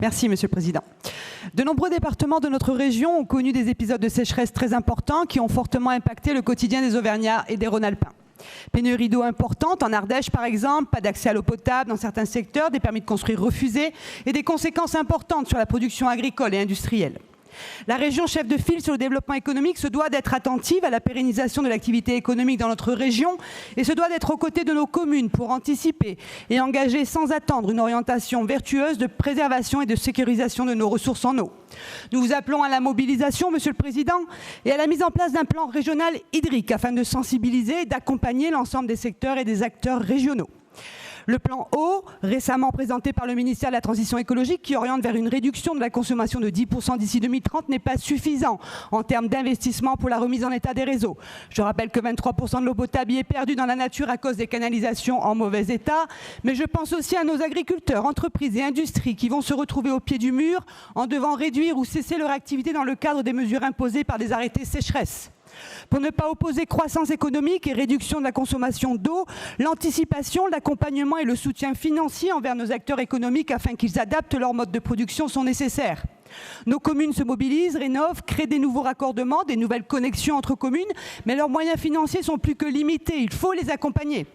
Merci, Monsieur le Président. De nombreux départements de notre région ont connu des épisodes de sécheresse très importants qui ont fortement impacté le quotidien des Auvergnats et des Rhône-Alpins. Pénurie d'eau importante, en Ardèche par exemple, pas d'accès à l'eau potable dans certains secteurs, des permis de construire refusés et des conséquences importantes sur la production agricole et industrielle. La région chef de file sur le développement économique se doit d'être attentive à la pérennisation de l'activité économique dans notre région et se doit d'être aux côtés de nos communes pour anticiper et engager sans attendre une orientation vertueuse de préservation et de sécurisation de nos ressources en eau. Nous vous appelons à la mobilisation, Monsieur le Président, et à la mise en place d'un plan régional hydrique afin de sensibiliser et d'accompagner l'ensemble des secteurs et des acteurs régionaux. Le plan eau, récemment présenté par le ministère de la Transition écologique, qui oriente vers une réduction de la consommation de 10% d'ici 2030, n'est pas suffisant en termes d'investissement pour la remise en état des réseaux. Je rappelle que 23% de l'eau potable y est perdue dans la nature à cause des canalisations en mauvais état. Mais je pense aussi à nos agriculteurs, entreprises et industries qui vont se retrouver au pied du mur en devant réduire ou cesser leur activité dans le cadre des mesures imposées par des arrêtés sécheresse. Pour ne pas opposer croissance économique et réduction de la consommation d'eau, l'anticipation, l'accompagnement et le soutien financier envers nos acteurs économiques afin qu'ils adaptent leur mode de production sont nécessaires. Nos communes se mobilisent, rénovent, créent des nouveaux raccordements, des nouvelles connexions entre communes, mais leurs moyens financiers sont plus que limités. Il faut les accompagner.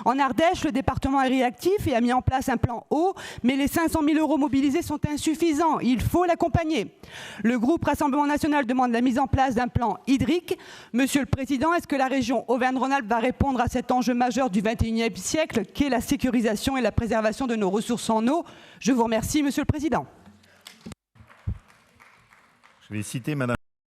En Ardèche, le département est réactif et a mis en place un plan eau, mais les 500 000 € mobilisés sont insuffisants. Il faut l'accompagner. Le groupe Rassemblement national demande la mise en place d'un plan hydrique. Monsieur le Président, est-ce que la région Auvergne-Rhône-Alpes va répondre à cet enjeu majeur du XXIe siècle, qu'est la sécurisation et la préservation de nos ressources en eau? Je vous remercie, Monsieur le Président. Je vais citer Madame